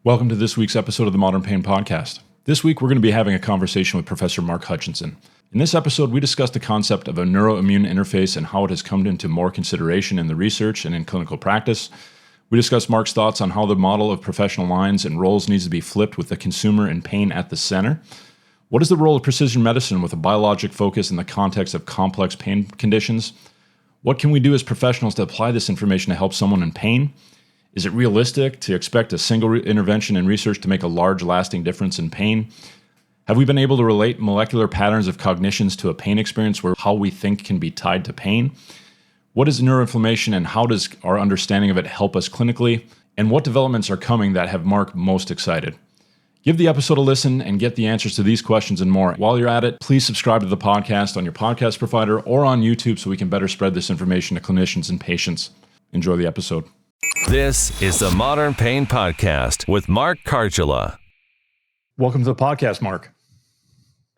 Welcome to this week's episode of the Modern Pain Podcast. This week, we're going to be having a conversation with Professor Mark Hutchinson. In this episode, we discuss the concept of a neuroimmune interface and how it has come into more consideration in the research and in clinical practice. We discuss Mark's thoughts on how the model of professional lines and roles needs to be flipped with the consumer and pain at the center. What is the role of precision medicine with a biologic focus in the context of complex pain conditions? What can we do as professionals to apply this information to help someone in pain? Is it realistic to expect a single intervention in research to make a large, lasting difference in pain? Have we been able to relate molecular patterns of cognitions to a pain experience where how we think can be tied to pain? What is neuroinflammation and how does our understanding of it help us clinically? And what developments are coming that have Mark most excited? Give the episode a listen and get the answers to these questions and more. While you're at it, please subscribe to the podcast on your podcast provider or on YouTube so we can better spread this information to clinicians and patients. Enjoy the episode. This is the Modern Pain Podcast with Mark Hutchinson. Welcome to the podcast, Mark.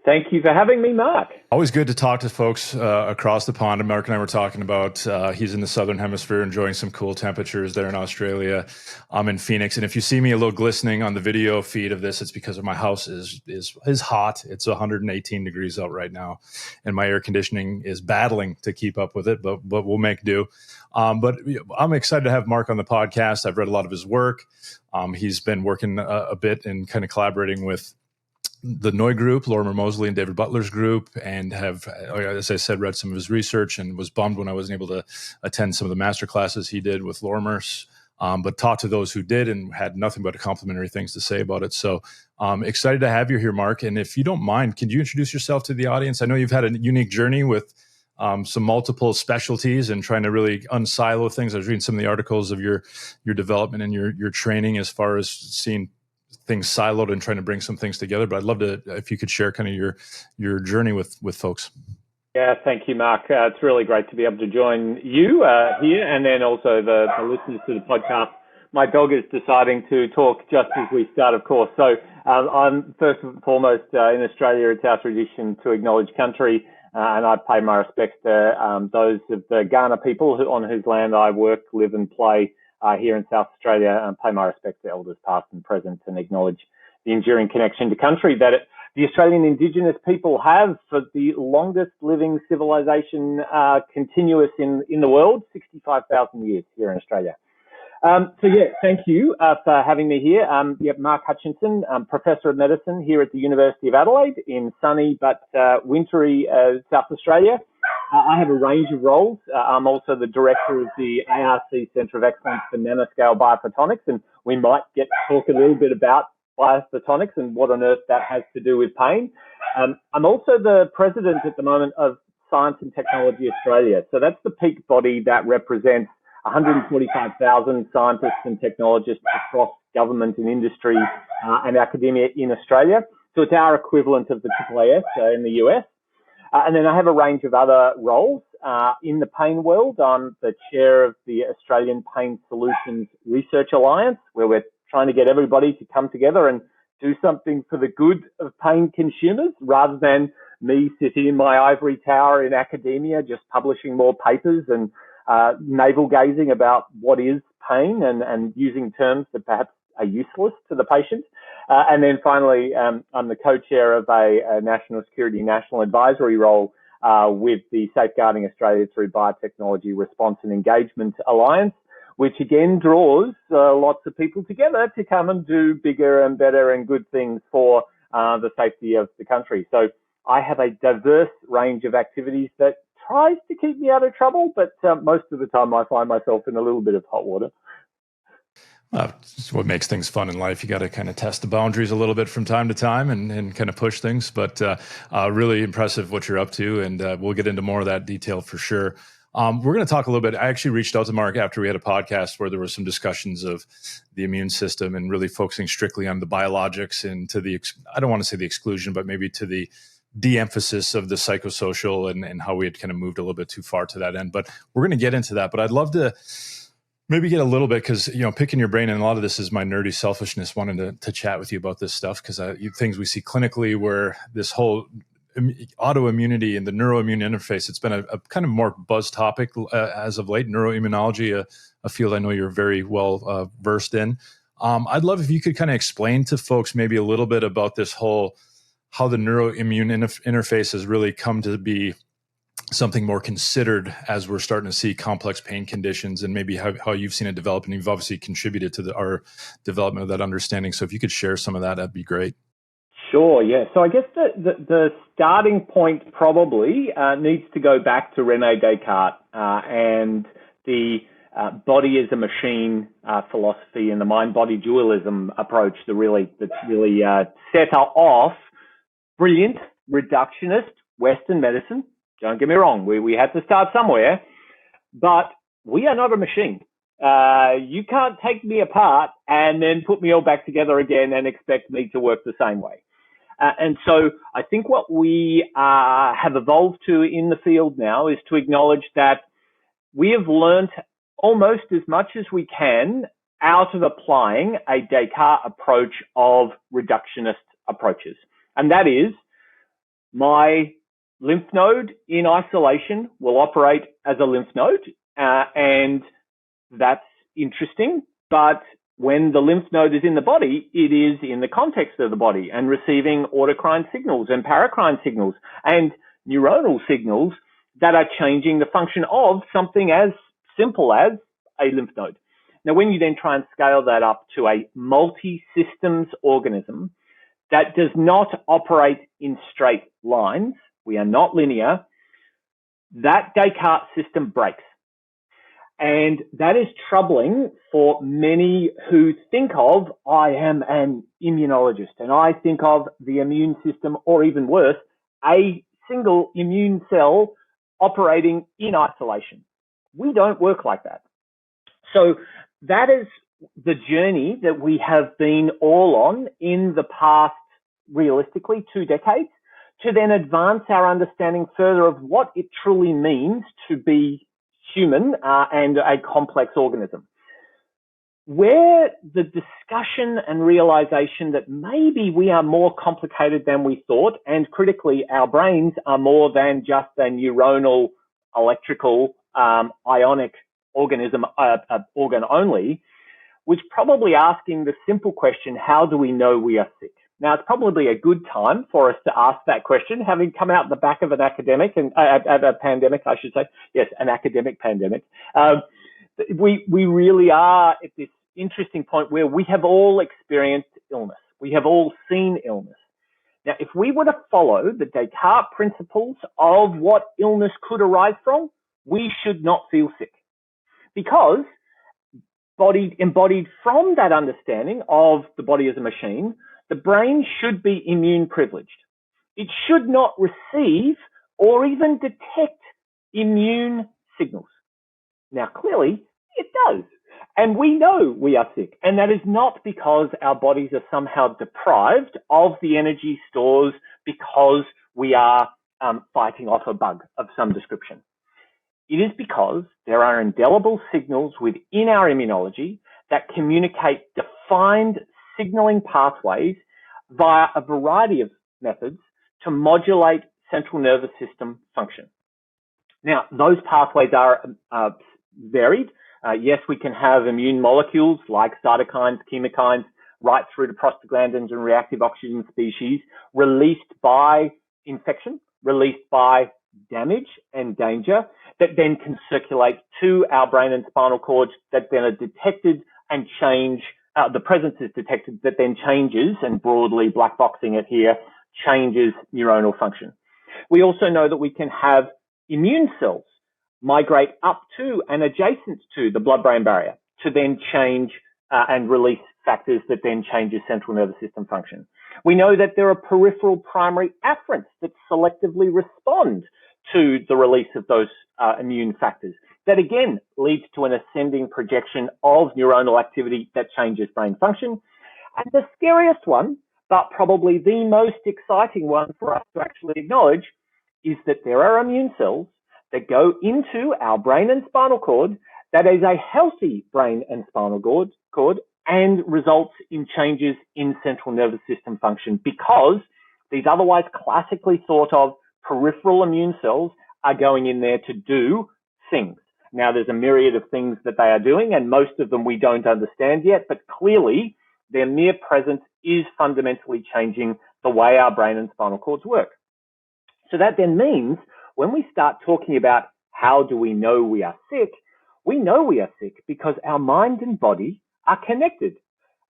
Thank you for having me, Mark. Always good to talk to folks across the pond. Mark and I were talking about, he's in the Southern Hemisphere enjoying some cool temperatures there in Australia. I'm in Phoenix. And if you see me a little glistening on the video feed of this, it's because my house is hot. It's 118 degrees out right now. And my air conditioning is battling to keep up with it, but we'll make do. But I'm excited to have Mark on the podcast. I've read a lot of his work. He's been working a bit and kind of collaborating with the Neu group, Lorimer Moseley and David Butler's group, and have, as I said, read some of his research and was bummed when I wasn't able to attend some of the master classes he did with Lorimer's, but talked to those who did and had nothing but complimentary things to say about it. So excited to have you here, Mark. And if you don't mind, could you introduce yourself to the audience? I know you've had a unique journey with some multiple specialties and trying to really unsilo things. I was reading some of the articles of your development and your training as far as seeing things siloed and trying to bring some things together. But I'd love to, if you could share kind of your journey with folks. Yeah, thank you, Mark. It's really great to be able to join you here and then also the listeners to the podcast. My dog is deciding to talk just as we start, of course. So I'm first and foremost in Australia, it's our tradition to acknowledge country. And I pay my respects to those of the Kaurna people on whose land I work, live and play here in South Australia, and pay my respects to elders past and present and acknowledge the enduring connection to country that the Australian Indigenous people have for the longest living civilization continuous in the world, 65,000 years here in Australia. Thank you for having me here. Mark Hutchinson, Professor of Medicine here at the University of Adelaide in sunny but wintry South Australia. I have a range of roles. I'm also the director of the ARC Centre of Excellence for Nanoscale Biophotonics, and we might get to talk a little bit about biophotonics and what on earth that has to do with pain. I'm also the president at the moment of Science and Technology Australia. So that's the peak body that represents 145,000 scientists and technologists across government and industry and academia in Australia. So it's our equivalent of the AAAS in the US. And then I have a range of other roles in the pain world. I'm the chair of the Australian Pain Solutions Research Alliance, where we're trying to get everybody to come together and do something for the good of pain consumers rather than me sitting in my ivory tower in academia, just publishing more papers and navel gazing about what is pain and using terms that perhaps are useless to the patient. And then finally, I'm the co-chair of a national security, national advisory role with the Safeguarding Australia Through Biotechnology Response and Engagement Alliance, which again draws lots of people together to come and do bigger and better and good things for the safety of the country. So I have a diverse range of activities that tries to keep me out of trouble, but most of the time I find myself in a little bit of hot water. It's what makes things fun in life. You got to kind of test the boundaries a little bit from time to time and kind of push things, but really impressive what you're up to. And we'll get into more of that detail for sure. We're going to talk a little bit. I actually reached out to Mark after we had a podcast where there were some discussions of the immune system and really focusing strictly on the biologics and to the, I don't want to say the exclusion, but maybe to the de-emphasis of the psychosocial and how we had kind of moved a little bit too far to that end. But we're going to get into that. But I'd love to maybe get a little bit, because, picking your brain, and a lot of this is my nerdy selfishness wanting to chat with you about this stuff, because things we see clinically where this whole autoimmunity and the neuroimmune interface, it's been a kind of more buzz topic as of late. Neuroimmunology, a field I know you're very well versed in. I'd love if you could kind of explain to folks maybe a little bit about this whole, how the neuroimmune interface has really come to be something more considered as we're starting to see complex pain conditions, and maybe how you've seen it develop. And you've obviously contributed to our development of that understanding. So if you could share some of that, that'd be great. Sure, yeah. So I guess the starting point probably needs to go back to Rene Descartes and the body as a machine philosophy and the mind-body dualism approach that's really set off brilliant reductionist Western medicine. Don't get me wrong, we had to start somewhere, but we are not a machine. You can't take me apart and then put me all back together again and expect me to work the same way. And so I think what we have evolved to in the field now is to acknowledge that we have learnt almost as much as we can out of applying a Descartes approach of reductionist approaches. And that is, my lymph node in isolation will operate as a lymph node, and that's interesting. But when the lymph node is in the body, it is in the context of the body and receiving autocrine signals and paracrine signals and neuronal signals that are changing the function of something as simple as a lymph node. Now, when you then try and scale that up to a multi-systems organism that does not operate in straight lines, we are not linear, that Descartes system breaks. And that is troubling for many who think of, I am an immunologist, and I think of the immune system, or even worse, a single immune cell operating in isolation. We don't work like that. So that is the journey that we have been all on in the past, realistically, 2 decades, to then advance our understanding further of what it truly means to be human and a complex organism. Where the discussion and realization that maybe we are more complicated than we thought, and critically, our brains are more than just a neuronal, electrical, ionic organism, organ only, was probably asking the simple question, how do we know we are sick? Now, it's probably a good time for us to ask that question, having come out the back of an academic and a pandemic, I should say. Yes, an academic pandemic. We really are at this interesting point where we have all experienced illness. We have all seen illness. Now, if we were to follow the Descartes principles of what illness could arise from, we should not feel sick, because embodied from that understanding of the body as a machine, the brain should be immune privileged. It should not receive or even detect immune signals. Now, clearly, it does. And we know we are sick. And that is not because our bodies are somehow deprived of the energy stores because we are fighting off a bug of some description. It is because there are indelible signals within our immunology that communicate defined signaling pathways via a variety of methods to modulate central nervous system function. Now, those pathways are varied. Yes, we can have immune molecules like cytokines, chemokines, right through to prostaglandins and reactive oxygen species released by infection, released by damage and danger, that then can circulate to our brain and spinal cord, that then are detected and change. The presence is detected that then changes, and broadly black boxing it here, changes neuronal function. We also know that we can have immune cells migrate up to and adjacent to the blood-brain barrier to then change and release factors that then changes central nervous system function. We know that there are peripheral primary afferents that selectively respond to the release of those immune factors. That again leads to an ascending projection of neuronal activity that changes brain function. And the scariest one, but probably the most exciting one for us to actually acknowledge, is that there are immune cells that go into our brain and spinal cord that is a healthy brain and spinal cord and results in changes in central nervous system function, because these otherwise classically thought of peripheral immune cells are going in there to do things. Now, there's a myriad of things that they are doing, and most of them we don't understand yet, but clearly their mere presence is fundamentally changing the way our brain and spinal cords work. So that then means when we start talking about how do we know we are sick, we know we are sick because our mind and body are connected.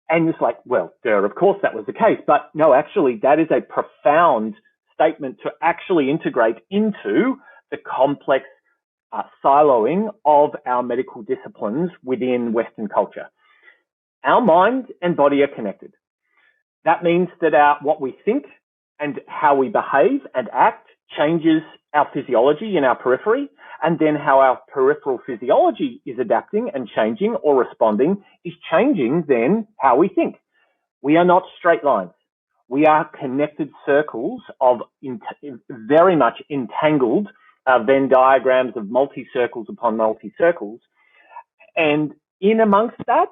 And it's like, well, of course that was the case. But no, actually, that is a profound statement to actually integrate into the complex siloing of our medical disciplines within Western culture. Our mind and body are connected. That means that what we think and how we behave and act changes our physiology in our periphery, and then how our peripheral physiology is adapting and changing or responding is changing then how we think. We are not straight lines. We are connected circles of very much entangled Venn diagrams of multi-circles upon multi-circles. And in amongst that,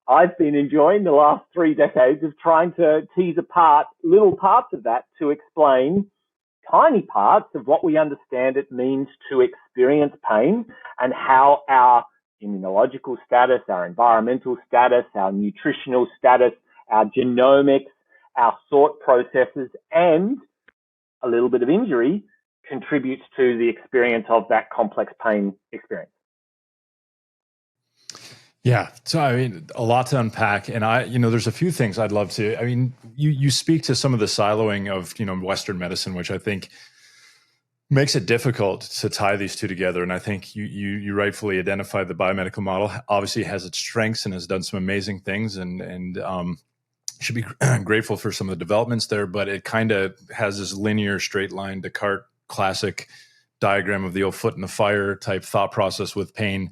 I've been enjoying the last 3 decades of trying to tease apart little parts of that to explain tiny parts of what we understand it means to experience pain and how our immunological status, our environmental status, our nutritional status, our genomics, our thought processes, and a little bit of injury contributes to the experience of that complex pain experience. Yeah. So, I mean, a lot to unpack. And there's a few things I'd love to, you speak to some of the siloing of, Western medicine, which I think makes it difficult to tie these two together. And I think you rightfully identified the biomedical model obviously has its strengths and has done some amazing things and should be grateful for some of the developments there, but it kind of has this linear straight line Descartes classic diagram of the old foot in the fire type thought process with pain.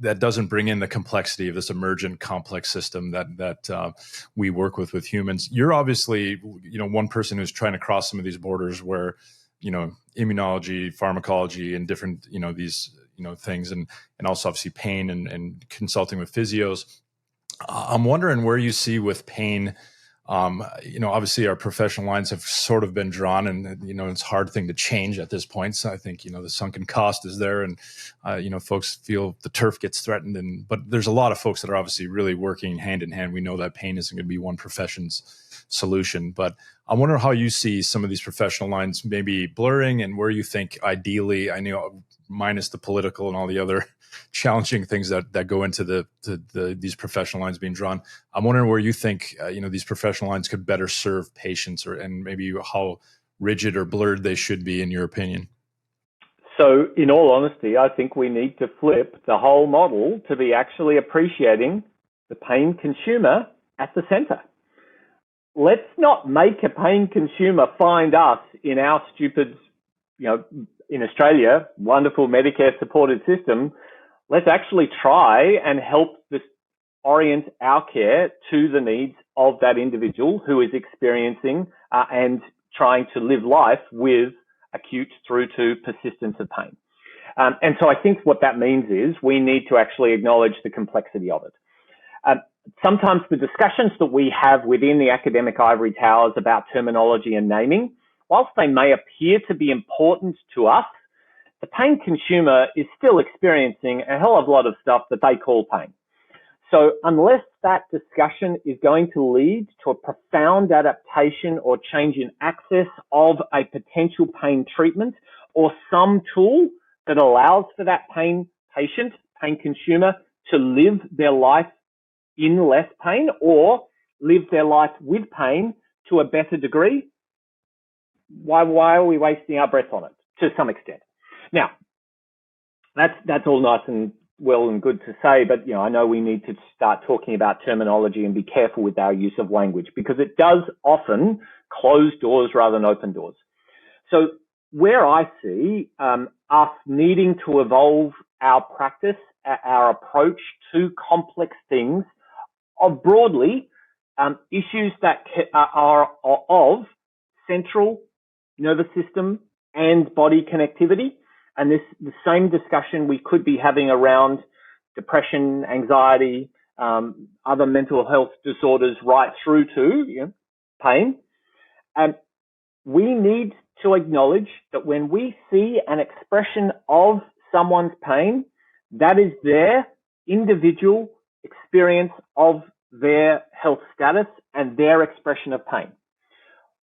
That doesn't bring in the complexity of this emergent complex system that we work with humans. You're obviously, one person who's trying to cross some of these borders where, immunology, pharmacology, and different, these, things, and also obviously pain and consulting with physios. I'm wondering where you see with pain. Obviously our professional lines have sort of been drawn and, it's a hard thing to change at this point. So I think, the sunken cost is there and, folks feel the turf gets threatened but there's a lot of folks that are obviously really working hand in hand. We know that pain isn't going to be one profession's solution, but I wonder how you see some of these professional lines maybe blurring and where you think ideally, I know minus the political and all the other challenging things that go into these professional lines being drawn. I'm wondering where you think these professional lines could better serve patients, and maybe how rigid or blurred they should be in your opinion. So, in all honesty, I think we need to flip the whole model to be actually appreciating the pain consumer at the center. Let's not make a pain consumer find us in our stupid, in Australia, wonderful Medicare supported system. Let's actually try and help orient our care to the needs of that individual who is experiencing and trying to live life with acute through to persistence of pain. And so I think what that means is we need to actually acknowledge the complexity of it. Sometimes the discussions that we have within the academic ivory towers about terminology and naming, whilst they may appear to be important to us, the pain consumer is still experiencing a hell of a lot of stuff that they call pain. So unless that discussion is going to lead to a profound adaptation or change in access of a potential pain treatment or some tool that allows for that pain patient, pain consumer to live their life in less pain or live their life with pain to a better degree, why are we wasting our breath on it to some extent? Now, that's all nice and well and good to say, but I know we need to start talking about terminology and be careful with our use of language because it does often close doors rather than open doors. So where I see us needing to evolve our practice, our approach to complex things of broadly issues that are of central nervous system and body connectivity. And the same discussion we could be having around depression, anxiety, other mental health disorders, right through to pain. We need to acknowledge that when we see an expression of someone's pain, that is their individual experience of their health status and their expression of pain.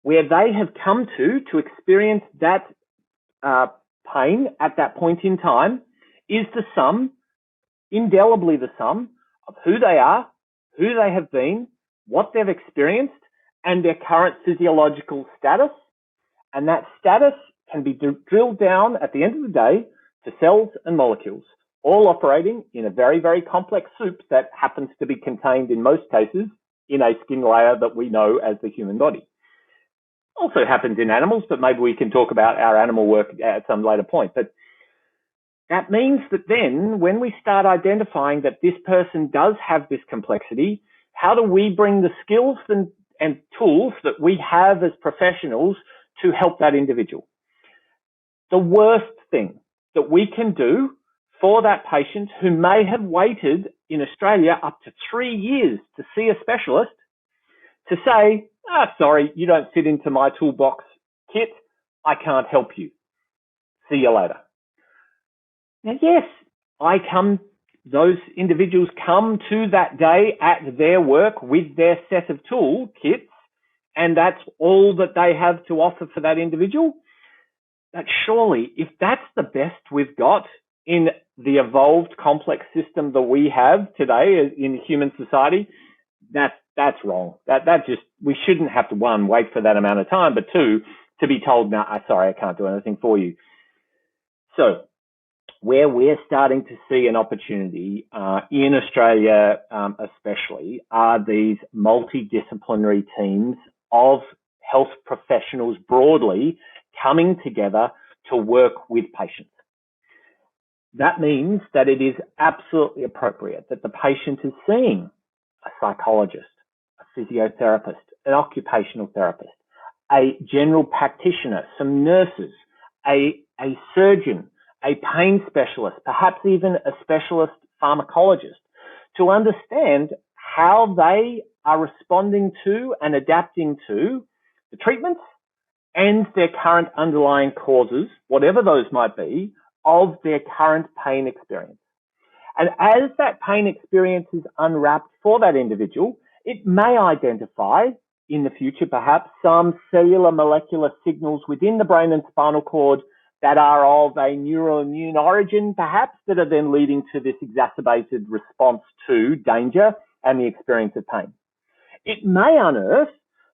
Where they have come to experience that pain at that point in time is the sum, indelibly the sum, of who they are, who they have been, what they've experienced, and their current physiological status. And that status can be drilled down at the end of the day to cells and molecules, all operating in a very, very complex soup that happens to be contained in most cases in a skin layer that we know as the human body. Also happens in animals, but maybe we can talk about our animal work at some later point. But that means that then when we start identifying that this person does have this complexity, how do we bring the skills and tools that we have as professionals to help that individual? The worst thing that we can do for that patient who may have waited in Australia up to 3 years to see a specialist to say, sorry, you don't fit into my toolbox kit. I can't help you. See you later. Now, yes, those individuals come to that day at their work with their set of tool kits, and that's all that they have to offer for that individual. But surely, if that's the best we've got in the evolved complex system that we have today in human society, that's wrong. We shouldn't have to, one, wait for that amount of time, but two, to be told, no, sorry, I can't do anything for you. So where we're starting to see an opportunity in Australia especially are these multidisciplinary teams of health professionals broadly coming together to work with patients. That means that it is absolutely appropriate that the patient is seeing a psychologist, a physiotherapist, an occupational therapist, a general practitioner, some nurses, a surgeon, a pain specialist, perhaps even a specialist pharmacologist, to understand how they are responding to and adapting to the treatments and their current underlying causes, whatever those might be, of their current pain experience. And as that pain experience is unwrapped for that individual, it may identify in the future perhaps some cellular molecular signals within the brain and spinal cord that are of a neuroimmune origin perhaps, that are then leading to this exacerbated response to danger and the experience of pain. It may unearth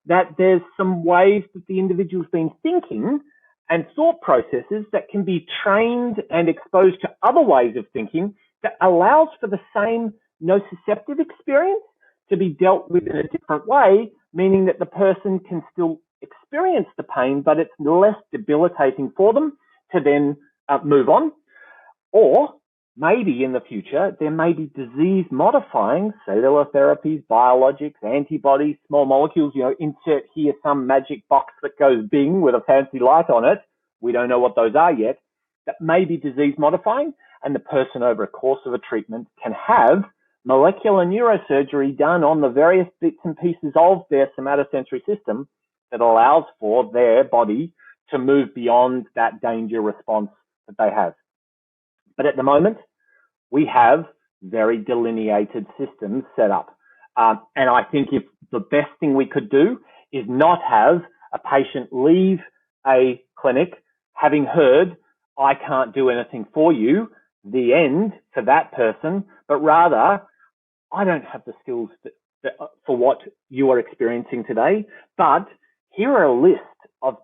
that there's some ways that the individual's been thinking and thought processes that can be trained and exposed to other ways of thinking that allows for the same nociceptive experience to be dealt with in a different way, meaning that the person can still experience the pain, but it's less debilitating for them to then move on. Or maybe in the future, there may be disease-modifying cellular therapies, biologics, antibodies, small molecules, insert here some magic box that goes bing with a fancy light on it. We don't know what those are yet. That may be disease-modifying, and the person over a course of a treatment can have molecular neurosurgery done on the various bits and pieces of their somatosensory system that allows for their body to move beyond that danger response that they have. But at the moment, we have very delineated systems set up. And I think if the best thing we could do is not have a patient leave a clinic having heard, I can't do anything for you, the end for that person, but rather, I don't have the skills for what you are experiencing today, but here are a list of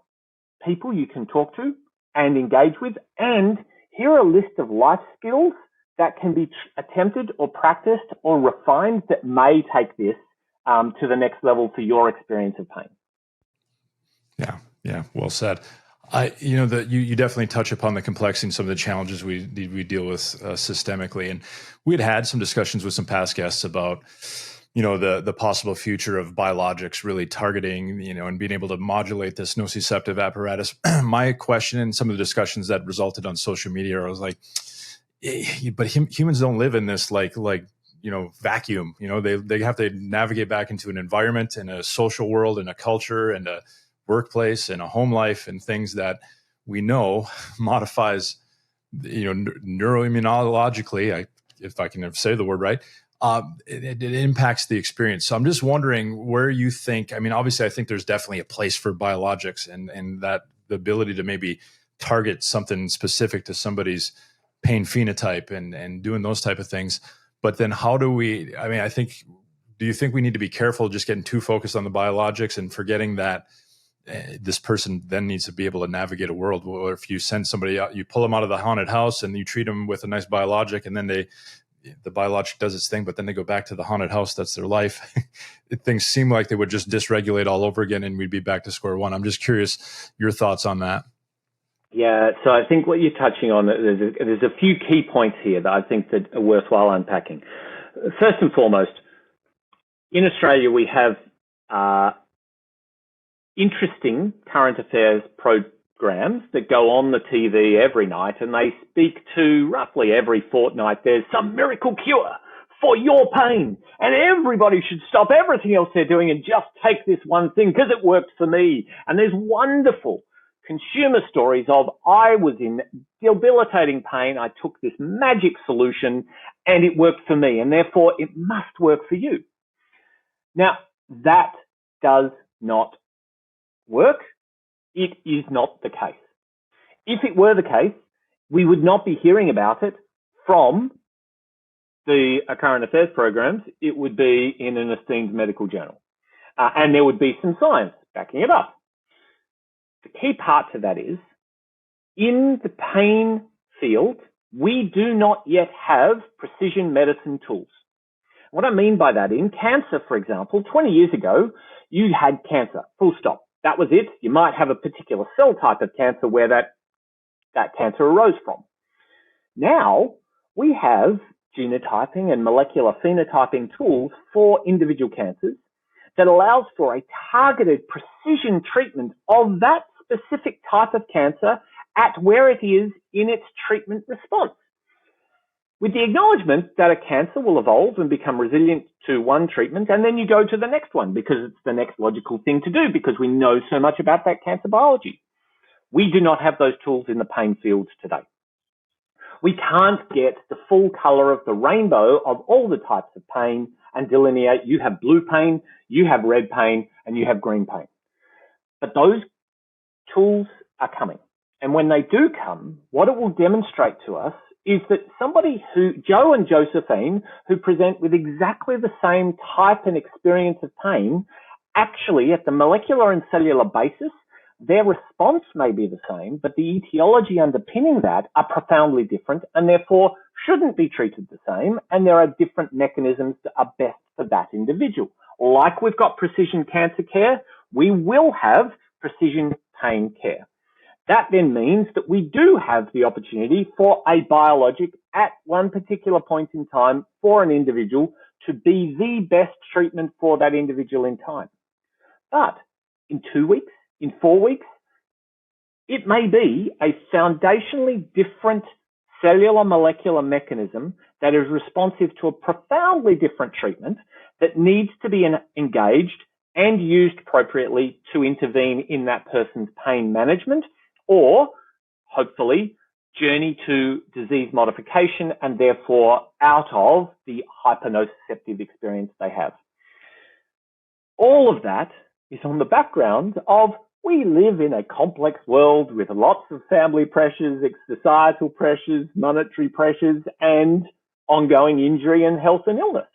people you can talk to and engage with, and here are a list of life skills that can be attempted or practiced or refined that may take this to the next level for your experience of pain. Yeah, well said. You definitely touch upon the complexity and some of the challenges we deal with systemically, and we had some discussions with some past guests about the possible future of biologics really targeting and being able to modulate this nociceptive apparatus. My question and some of the discussions that resulted on social media, I was like, but humans don't live in this like vacuum. They have to navigate back into an environment and a social world and a culture and a workplace and a home life and things that we know modifies, neuroimmunologically, if I can say the word right, it impacts the experience. So I'm just wondering where you think, I mean, obviously I think there's definitely a place for biologics and that the ability to maybe target something specific to somebody's pain phenotype and doing those type of things. But then how do we, I mean, do you think we need to be careful just getting too focused on the biologics and forgetting that this person then needs to be able to navigate a world where if you send somebody out, you pull them out of the haunted house and you treat them with a nice biologic, and then the biologic does its thing, but then they go back to the haunted house. That's their life. Things seem like they would just dysregulate all over again and we'd be back to square one. I'm just curious your thoughts on that. Yeah, so I think what you're touching on, there's a few key points here that I think that are worthwhile unpacking. First and foremost, in Australia, we have interesting current affairs programs that go on the TV every night, and they speak to roughly every fortnight, there's some miracle cure for your pain, and everybody should stop everything else they're doing and just take this one thing because it worked for me. And there's wonderful consumer stories of, I was in debilitating pain, I took this magic solution and it worked for me, and therefore it must work for you. Now, that does not work. It is not the case. If it were the case, we would not be hearing about it from the current affairs programs. It would be in an esteemed medical journal. And there would be some science backing it up. The key part to that is, in the pain field, we do not yet have precision medicine tools. What I mean by that, in cancer, for example, 20 years ago, you had cancer, full stop. That was it. You might have a particular cell type of cancer where that cancer arose from. Now, we have genotyping and molecular phenotyping tools for individual cancers that allows for a targeted precision treatment of that specific type of cancer at where it is in its treatment response, with the acknowledgement that a cancer will evolve and become resilient to one treatment, and then you go to the next one because it's the next logical thing to do because we know so much about that cancer biology. We do not have those tools in the pain fields today. We can't get the full color of the rainbow of all the types of pain and delineate, you have blue pain, you have red pain, and you have green pain. But those tools are coming. And when they do come, what it will demonstrate to us is that somebody Joe and Josephine, who present with exactly the same type and experience of pain, actually at the molecular and cellular basis, their response may be the same, but the etiology underpinning that are profoundly different and therefore shouldn't be treated the same. And there are different mechanisms that are best for that individual. Like we've got precision cancer care, we will have precision pain care. That then means that we do have the opportunity for a biologic at one particular point in time for an individual to be the best treatment for that individual in time. But in 2 weeks, in 4 weeks, it may be a foundationally different cellular molecular mechanism that is responsive to a profoundly different treatment that needs to be engaged and used appropriately to intervene in that person's pain management, or hopefully journey to disease modification and therefore out of the hypernociceptive experience they have. All of that is on the background of we live in a complex world with lots of family pressures, societal pressures, monetary pressures, and ongoing injury and health and illness.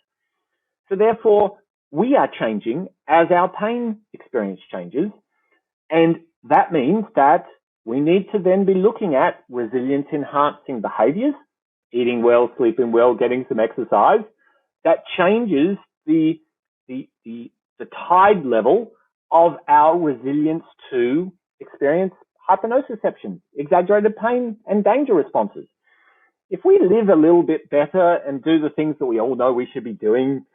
So therefore, we are changing as our pain experience changes. And that means that we need to then be looking at resilience enhancing behaviors, eating well, sleeping well, getting some exercise. That changes the tide level of our resilience to experience hypernociception, exaggerated pain and danger responses. If we live a little bit better and do the things that we all know we should be doing,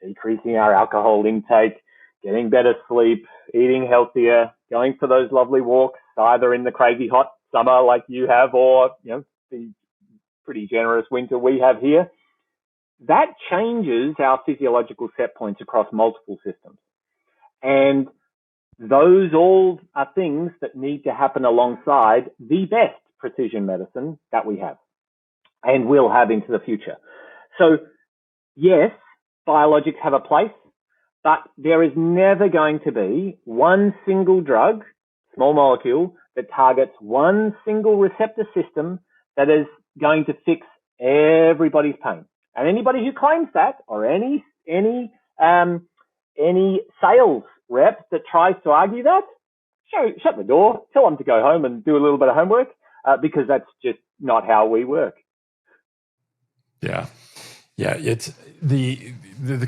decreasing our alcohol intake, getting better sleep, eating healthier, going for those lovely walks, either in the crazy hot summer like you have or the pretty generous winter we have here, that changes our physiological set points across multiple systems. And those all are things that need to happen alongside the best precision medicine that we have and will have into the future. So yes, biologics have a place, but there is never going to be one single drug, small molecule, that targets one single receptor system that is going to fix everybody's pain. And anybody who claims that, or any sales rep that tries to argue that, shut the door, tell them to go home and do a little bit of homework, because that's just not how we work. Yeah. Yeah, it's the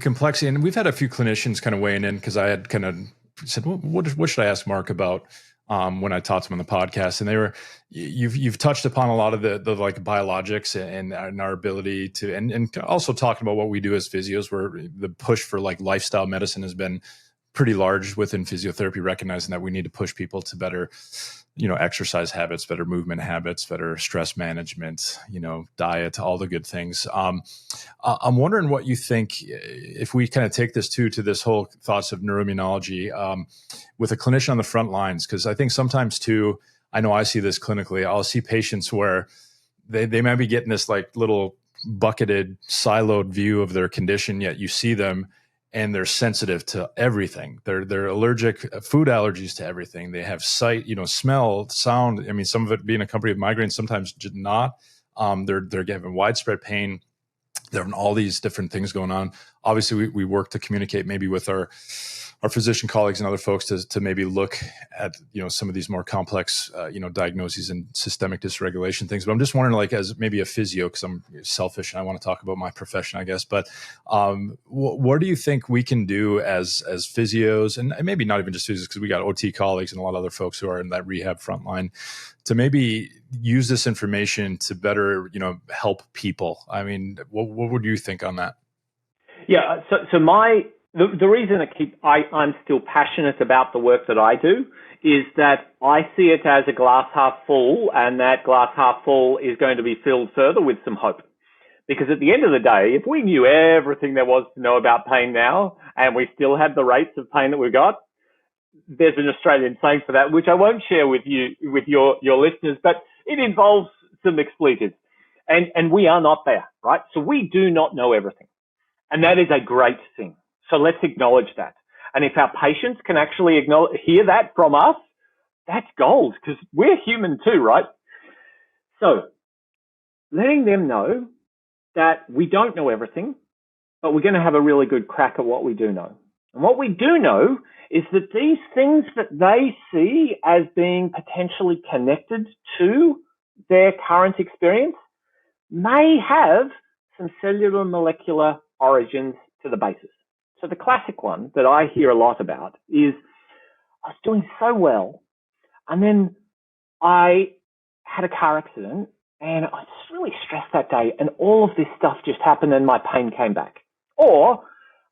complexity, and we've had a few clinicians kind of weighing in, because I had kind of said, well, what should I ask Mark about when I talked to him on the podcast? And they were, you've touched upon a lot of the like biologics and our ability to, and also talking about what we do as physios, where the push for like lifestyle medicine has been pretty large within physiotherapy, recognizing that we need to push people to better, exercise habits, better movement habits, better stress management, diet, all the good things. I'm wondering what you think, if we kind of take this to this whole thoughts of neuroimmunology with a clinician on the front lines, because I think sometimes too, I know I see this clinically, I'll see patients where they might be getting this like little bucketed, siloed view of their condition, yet you see them and they're sensitive to everything. They're allergic, food allergies to everything. They have sight, smell, sound. I mean, some of it being accompanied with migraines, sometimes not. They're having widespread pain. They're having all these different things going on. Obviously, we work to communicate maybe with our physician colleagues and other folks to maybe look at, some of these more complex, diagnoses and systemic dysregulation things. But I'm just wondering, like, as maybe a physio, because I'm selfish and I want to talk about my profession, I guess. But what do you think we can do as physios, and maybe not even just physios, because we got OT colleagues and a lot of other folks who are in that rehab frontline, to maybe use this information to better, help people? I mean, what would you think on that? Yeah. So the reason I'm still passionate about the work that I do is that I see it as a glass half full, and that glass half full is going to be filled further with some hope. Because at the end of the day, if we knew everything there was to know about pain now, and we still had the rates of pain that we've got, there's an Australian saying for that, which I won't share with you, with your listeners, but it involves some expletives. And we are not there, right? So we do not know everything. And that is a great thing. So let's acknowledge that. And if our patients can actually hear that from us, that's gold, because we're human too, right? So letting them know that we don't know everything, but we're going to have a really good crack at what we do know. And what we do know is that these things that they see as being potentially connected to their current experience may have some cellular molecular origins to the basis. So the classic one that I hear a lot about is, I was doing so well, and then I had a car accident, and I was really stressed that day, and all of this stuff just happened and my pain came back. Or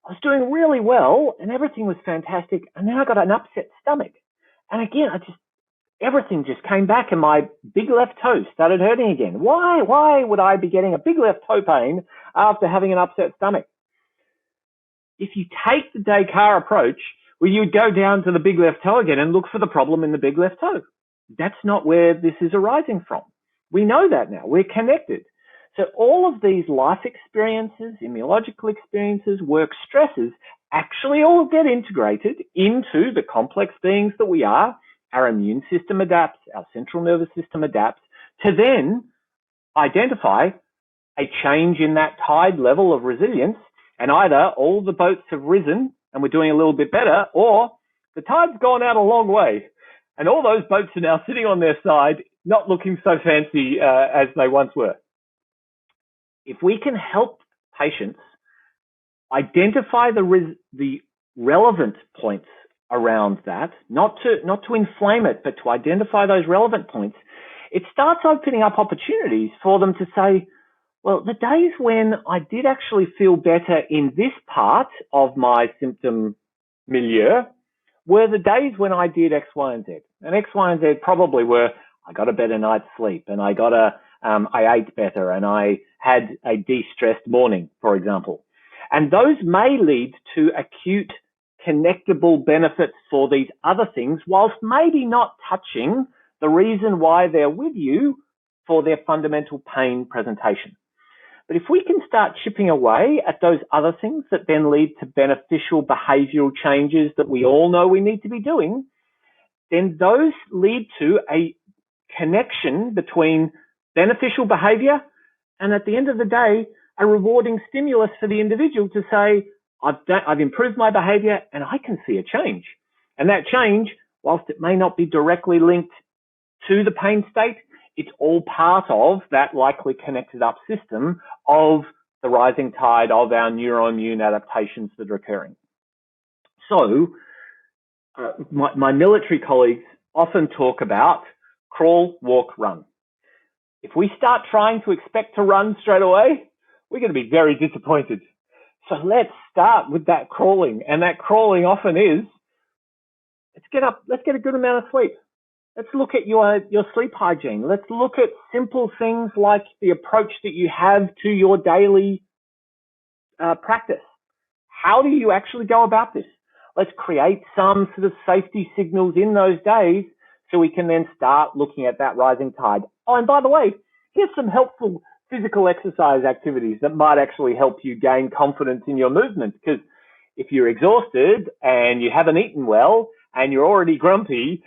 I was doing really well and everything was fantastic, and then I got an upset stomach. And again, everything just came back, and my big left toe started hurting again. Why would I be getting a big left toe pain after having an upset stomach? If you take the Descartes approach, where you would go down to the big left toe again and look for the problem in the big left toe. That's not where this is arising from. We know that now. We're connected. So all of these life experiences, immunological experiences, work stresses, actually all get integrated into the complex beings that we are. Our immune system adapts, our central nervous system adapts to then identify a change in that tide level of resilience, and either all the boats have risen and we're doing a little bit better, or the tide's gone out a long way and all those boats are now sitting on their side, not looking so fancy as they once were. If we can help patients identify the relevant points around that, not to inflame it, but to identify those relevant points, it starts opening up opportunities for them to say, well, the days when I did actually feel better in this part of my symptom milieu were the days when I did X, Y, and Z. And X, Y, and Z probably were, I got a better night's sleep, and I ate better, and I had a de-stressed morning, for example. And those may lead to acute connectable benefits for these other things, whilst maybe not touching the reason why they're with you for their fundamental pain presentation. But if we can start chipping away at those other things that then lead to beneficial behavioral changes that we all know we need to be doing, then those lead to a connection between beneficial behavior and, at the end of the day, a rewarding stimulus for the individual to say, I've improved my behavior and I can see a change. And that change, whilst it may not be directly linked to the pain state, it's all part of that likely connected up system of the rising tide of our neuroimmune adaptations that are occurring. So my military colleagues often talk about crawl, walk, run. If we start trying to expect to run straight away, we're going to be very disappointed. So let's start with that crawling. And that crawling often is, let's get up, let's get a good amount of sleep. Let's look at your sleep hygiene. Let's look at simple things like the approach that you have to your daily practice. How do you actually go about this? Let's create some sort of safety signals in those days so we can then start looking at that rising tide. Oh, and by the way, here's some helpful physical exercise activities that might actually help you gain confidence in your movement. Because if you're exhausted and you haven't eaten well and you're already grumpy,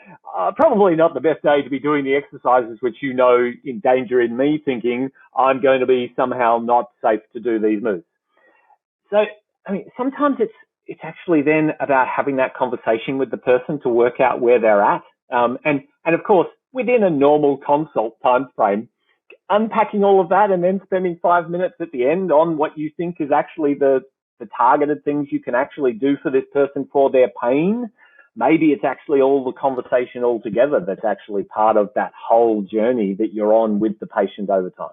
probably not the best day to be doing the exercises which you know endanger in me thinking I'm going to be somehow not safe to do these moves. So, I mean, sometimes it's actually then about having that conversation with the person to work out where they're at. And of course, within a normal consult time frame, unpacking all of that and then spending 5 minutes at the end on what you think is actually the targeted things you can actually do for this person for their pain. Maybe it's actually all the conversation altogether that's actually part of that whole journey that you're on with the patient over time.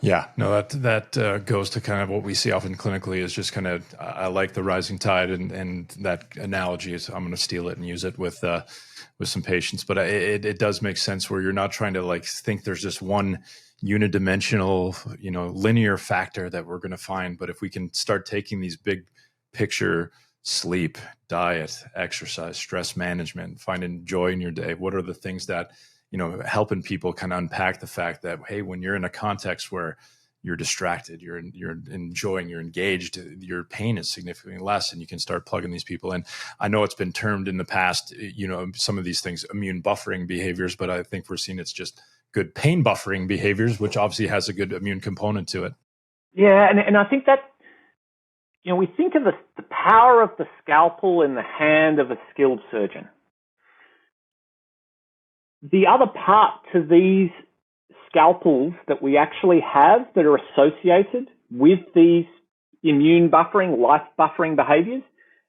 Yeah, no, that goes to kind of what we see often clinically is just kind of, I like the rising tide and that analogy is I'm going to steal it and use it with some patients, but it does make sense where you're not trying to like think there's just one unidimensional, linear factor that we're going to find. But if we can start taking these big picture, sleep, diet, exercise, stress management, finding joy in your day, what are the things that helping people kind of unpack the fact that, hey, when you're in a context where you're distracted, you're enjoying, you're engaged, your pain is significantly less, and you can start plugging these people in. I know it's been termed in the past, some of these things, immune buffering behaviors, but I think we're seeing it's just good pain buffering behaviors, which obviously has a good immune component to it. Yeah, and I think that, we think of the power of the scalpel in the hand of a skilled surgeon. The other part to these scalpels that we actually have that are associated with these immune buffering, life buffering behaviors,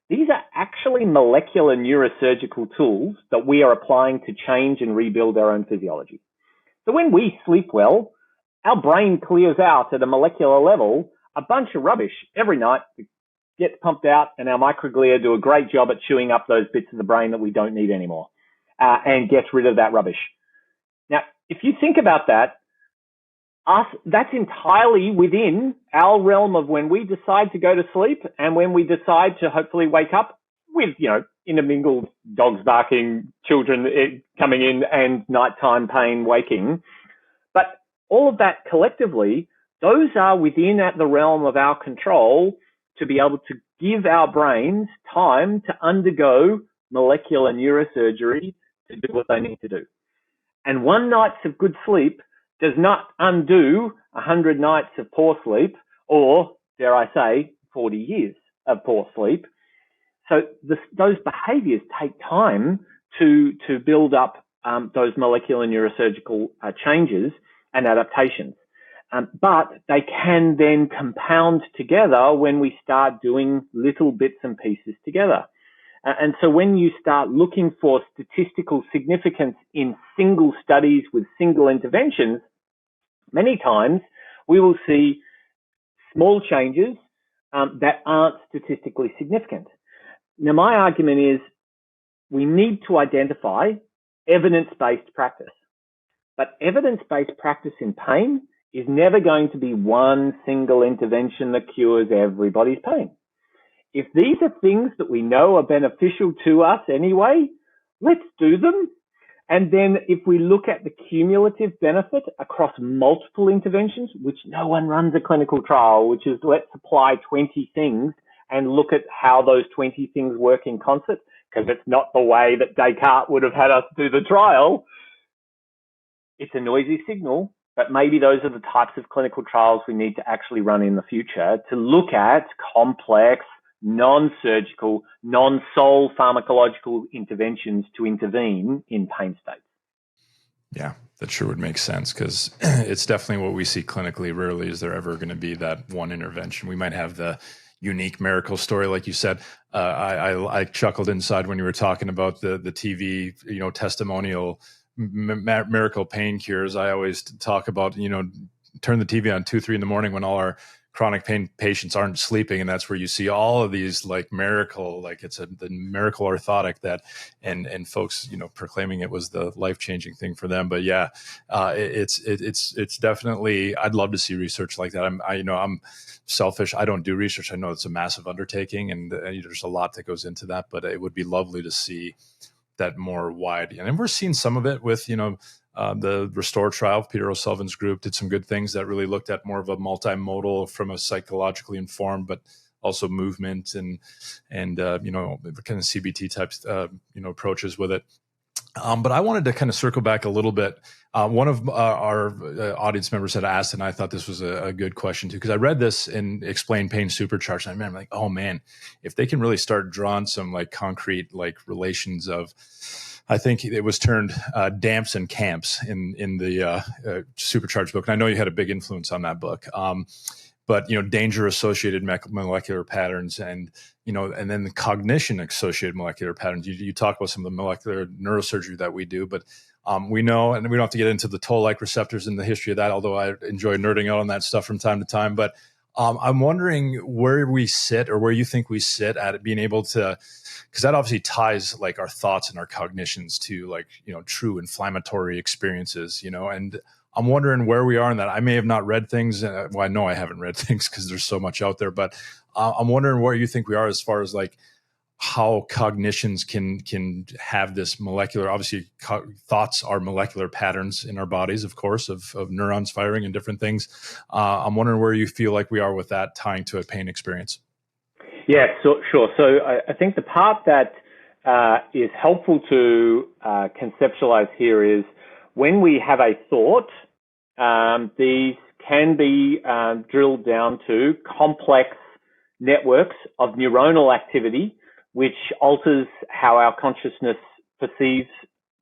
these are actually molecular neurosurgical tools that we are applying to change and rebuild our own physiology. So when we sleep well, our brain clears out at a molecular level a bunch of rubbish every night, gets pumped out, and our microglia do a great job at chewing up those bits of the brain that we don't need anymore. And gets rid of that rubbish. Now, if you think about that, that's entirely within our realm of when we decide to go to sleep and when we decide to hopefully wake up with, intermingled dogs barking, children coming in, and nighttime pain waking. But all of that collectively, those are within at the realm of our control to be able to give our brains time to undergo molecular neurosurgery to do what they need to do. And one night of good sleep does not undo 100 nights of poor sleep or, dare I say, 40 years of poor sleep. So those behaviors take time to build up those molecular neurosurgical changes and adaptations. But they can then compound together when we start doing little bits and pieces together. And so when you start looking for statistical significance in single studies with single interventions, many times we will see small changes that aren't statistically significant. Now, my argument is we need to identify evidence-based practice. But evidence-based practice in pain is never going to be one single intervention that cures everybody's pain. If these are things that we know are beneficial to us anyway, let's do them. And then if we look at the cumulative benefit across multiple interventions, which no one runs a clinical trial, which is let's apply 20 things and look at how those 20 things work in concert, because it's not the way that Descartes would have had us do the trial. It's a noisy signal, but maybe those are the types of clinical trials we need to actually run in the future to look at complex, non-surgical, non-sole pharmacological interventions to intervene in pain states. Yeah, that sure would make sense, because it's definitely what we see clinically. Rarely is there ever going to be that one intervention. We might have the unique miracle story, like you said. I chuckled inside when you were talking about the TV, testimonial miracle pain cures. I always talk about, turn the TV on 2-3 in the morning when all our chronic pain patients aren't sleeping, and that's where you see all of these like miracle, like it's the miracle orthotic that, and folks, proclaiming it was the life-changing thing for them. But yeah, it's definitely, I'd love to see research like that. I'm selfish. I don't do research. I know it's a massive undertaking, and there's a lot that goes into that, but it would be lovely to see that more wide. And we're seeing some of it with, the Restore trial. Peter O'Sullivan's group did some good things that really looked at more of a multimodal from a psychologically informed, but also movement and kind of CBT types, approaches with it. But I wanted to kind of circle back a little bit. One of our audience members had asked, and I thought this was a good question too, because I read this in Explain Pain Supercharged, and I'm like, oh man, if they can really start drawing some like concrete like relations of, I think it was termed damps and camps in the Supercharged book, and I know you had a big influence on that book. But danger associated molecular patterns, and and then the cognition associated molecular patterns. You talk about some of the molecular neurosurgery that we do, but we know, and we don't have to get into the toll-like receptors and the history of that, although I enjoy nerding out on that stuff from time to time. But I'm wondering where we sit, or where you think we sit at it, being able to, because that obviously ties like our thoughts and our cognitions to like, true inflammatory experiences, and I'm wondering where we are in that. I may have not read things. Well, I know I haven't read things because there's so much out there, but I'm wondering where you think we are as far as like how cognitions can have this molecular, obviously thoughts are molecular patterns in our bodies, of course, of neurons firing and different things. I'm wondering where you feel like we are with that tying to a pain experience. Yeah, sure. So I think the part that is helpful to conceptualize here is when we have a thought, these can be drilled down to complex networks of neuronal activity, which alters how our consciousness perceives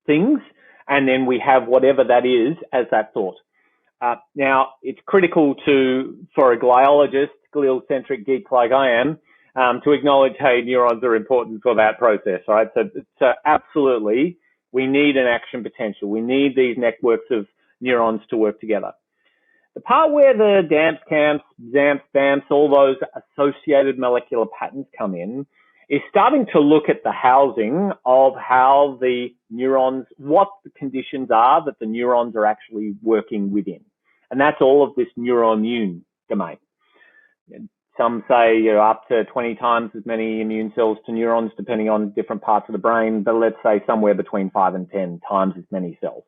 things, and then we have whatever that is as that thought. Now, it's critical for a gliologist, glial-centric geek like I am, to acknowledge, hey, neurons are important for that process, right? So absolutely, we need an action potential. We need these networks of neurons to work together. The part where the DAMPs, CAMPs, ZAMPs, BAMPs, all those associated molecular patterns come in is starting to look at the housing of how the neurons, what the conditions are that the neurons are actually working within. And that's all of this neuroimmune domain. Some say up to 20 times as many immune cells to neurons, depending on different parts of the brain, but let's say somewhere between 5 and 10 times as many cells.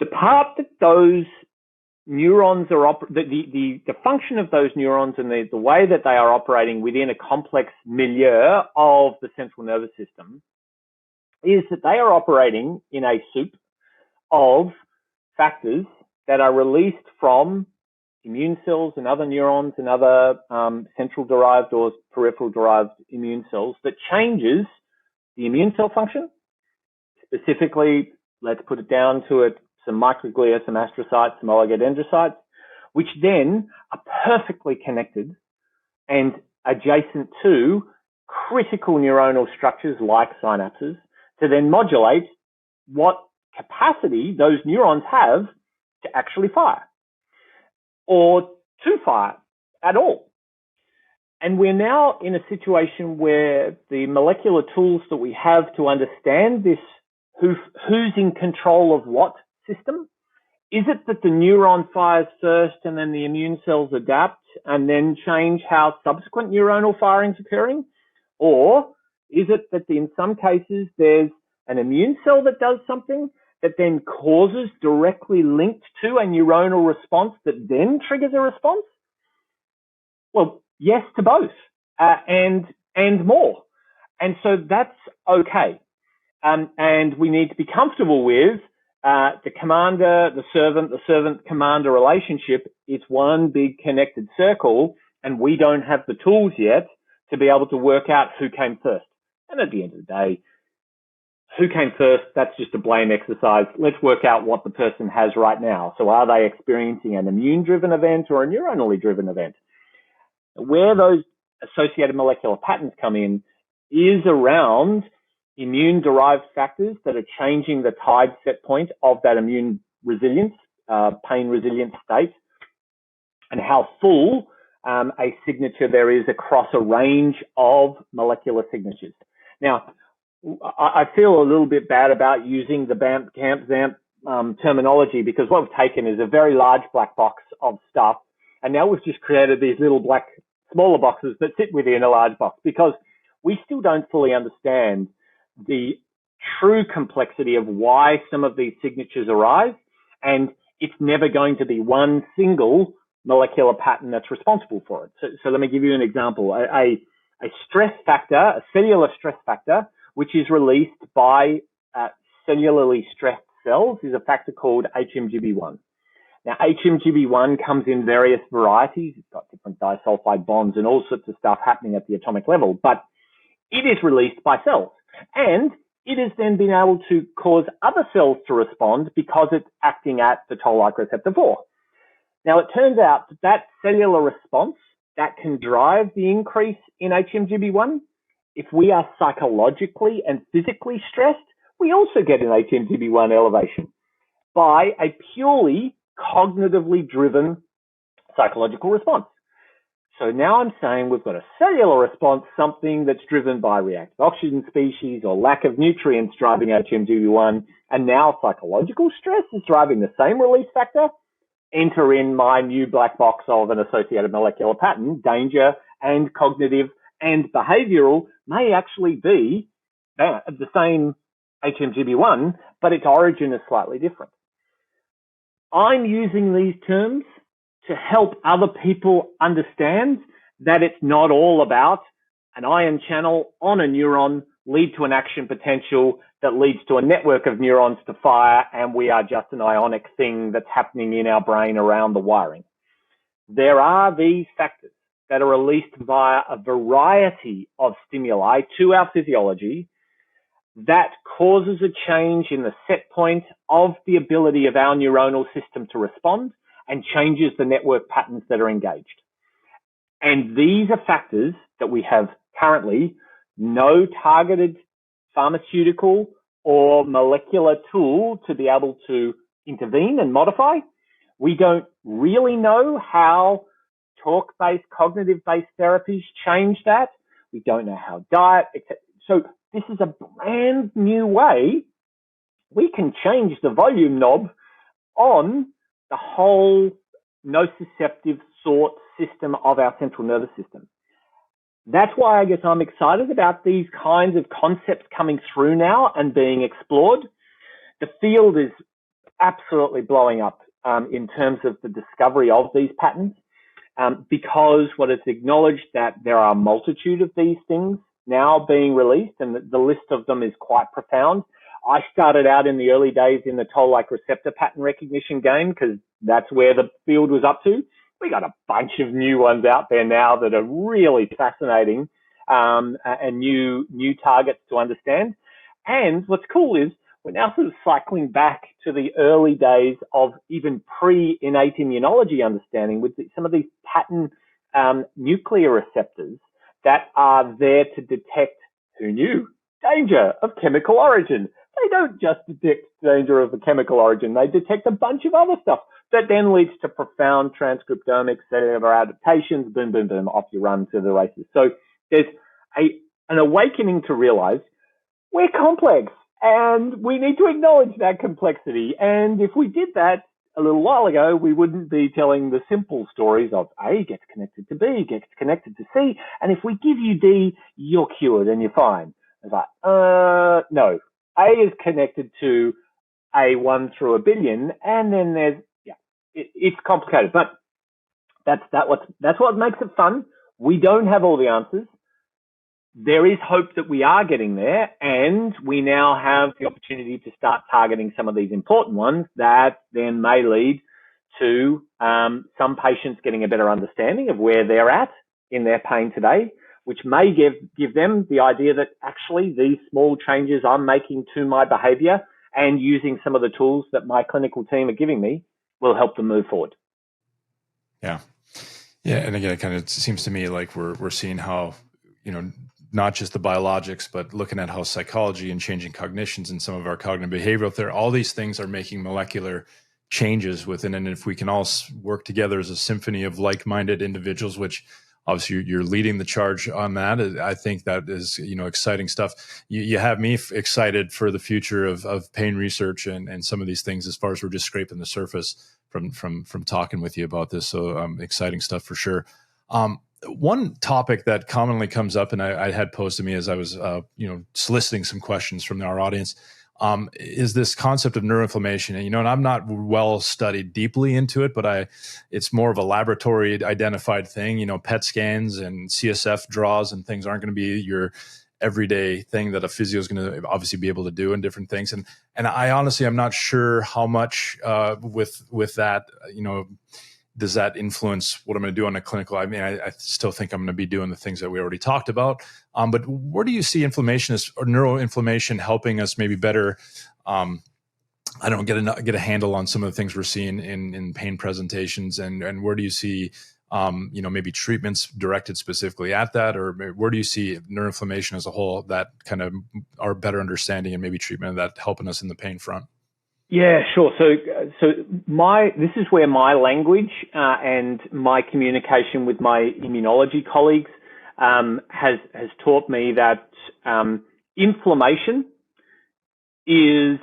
The part that those neurons are, the function of those neurons and the way that they are operating within a complex milieu of the central nervous system is that they are operating in a soup of factors that are released from immune cells and other neurons and other central derived or peripheral derived immune cells that changes the immune cell function. Specifically, let's put it down to it, some microglia, some astrocytes, some oligodendrocytes, which then are perfectly connected and adjacent to critical neuronal structures like synapses to then modulate what capacity those neurons have to actually fire or to fire at all. And we're now in a situation where the molecular tools that we have to understand this, who's in control of what system? Is it that the neuron fires first and then the immune cells adapt and then change how subsequent neuronal firing is occurring? Or is it that in some cases there's an immune cell that does something that then causes directly linked to a neuronal response that then triggers a response? Well, yes to both, and more. And so that's okay. And we need to be comfortable with the commander, the servant commander relationship. It's one big connected circle, and we don't have the tools yet to be able to work out who came first. And at the end of the day, who came first, that's just a blame exercise. Let's work out what the person has right now. So are they experiencing an immune-driven event or a neuronally driven event? Where those associated molecular patterns come in is around immune-derived factors that are changing the tide set point of that immune resilience, pain-resilient state, and how full a signature there is across a range of molecular signatures. Now, I feel a little bit bad about using the BAMP, CAMP, ZAMP terminology, because what we've taken is a very large black box of stuff, and now we've just created these little black, smaller boxes that sit within a large box, because we still don't fully understand the true complexity of why some of these signatures arise, and it's never going to be one single molecular pattern that's responsible for it. So let me give you an example. A stress factor, a cellular stress factor, which is released by cellularly stressed cells, is a factor called HMGB1. Now, HMGB1 comes in various varieties. It's got different disulfide bonds and all sorts of stuff happening at the atomic level, but it is released by cells. And it has then been able to cause other cells to respond because it's acting at the toll-like receptor 4. Now, it turns out that cellular response that can drive the increase in HMGB1, if we are psychologically and physically stressed, we also get an HMGB1 elevation by a purely cognitively driven psychological response. So now I'm saying we've got a cellular response, something that's driven by reactive oxygen species or lack of nutrients driving HMGB1, and now psychological stress is driving the same release factor. Enter in my new black box of an associated molecular pattern. Danger and cognitive and behavioral may actually be the same HMGB1, but its origin is slightly different. I'm using these terms to help other people understand that it's not all about an ion channel on a neuron lead to an action potential that leads to a network of neurons to fire, and we are just an ionic thing that's happening in our brain around the wiring. There are these factors that are released via a variety of stimuli to our physiology that causes a change in the set point of the ability of our neuronal system to respond and changes the network patterns that are engaged. And these are factors that we have currently no targeted pharmaceutical or molecular tool to be able to intervene and modify. We don't really know how talk-based, cognitive-based therapies change that. We don't know how diet, etc. So this is a brand new way we can change the volume knob on the whole nociceptive sort system of our central nervous system. That's why I guess I'm excited about these kinds of concepts coming through now and being explored. The field is absolutely blowing up in terms of the discovery of these patterns, because what is acknowledged that there are a multitude of these things now being released, and the list of them is quite profound. I started out in the early days in the toll-like receptor pattern recognition game because that's where the field was up to. We got a bunch of new ones out there now that are really fascinating and new targets to understand. And what's cool is we're now sort of cycling back to the early days of even pre-innate immunology understanding with some of these pattern nuclear receptors that are there to detect, who knew, danger of chemical origin. They don't just detect danger of a chemical origin, they detect a bunch of other stuff that then leads to profound transcriptomics, cellular adaptations, boom, boom, boom, off you run to the races. So there's an awakening to realize we're complex and we need to acknowledge that complexity. And if we did that a little while ago, we wouldn't be telling the simple stories of A gets connected to B, gets connected to C, and if we give you D, you're cured and you're fine. It's like, no, A is connected to a 1 through a billion, and then there's, it's complicated, but that's what makes it fun. We don't have all the answers. There is hope that we are getting there, and we now have the opportunity to start targeting some of these important ones that then may lead to some patients getting a better understanding of where they're at in their pain today, which may give them the idea that actually these small changes I'm making to my behavior and using some of the tools that my clinical team are giving me will help them move forward. Yeah. Yeah. And again, it kind of seems to me like we're seeing how, not just the biologics, but looking at how psychology and changing cognitions and some of our cognitive behavioral therapy, all these things are making molecular changes within. And if we can all work together as a symphony of like-minded individuals, which obviously you're leading the charge on that, I think that is, exciting stuff. You have me excited for the future of pain research and some of these things, as far as we're just scraping the surface from talking with you about this. So exciting stuff for sure. One topic that commonly comes up, and I had posed to me as I was, soliciting some questions from our audience, is this concept of neuroinflammation. And, and I'm not well studied deeply into it, but it's more of a laboratory identified thing. PET scans and CSF draws and things aren't going to be your everyday thing that a physio is going to obviously be able to do, and different things. And I honestly, I'm not sure how much with that, does that influence what I'm going to do on a clinical? I mean, I still think I'm going to be doing the things that we already talked about. But where do you see inflammation or neuroinflammation helping us maybe better, get a handle on some of the things we're seeing in pain presentations? And where do you see, maybe treatments directed specifically at that? Or where do you see neuroinflammation as a whole, that kind of our better understanding and maybe treatment of that helping us in the pain front? Yeah, sure. So this is where my language and my communication with my immunology colleagues has taught me that inflammation is,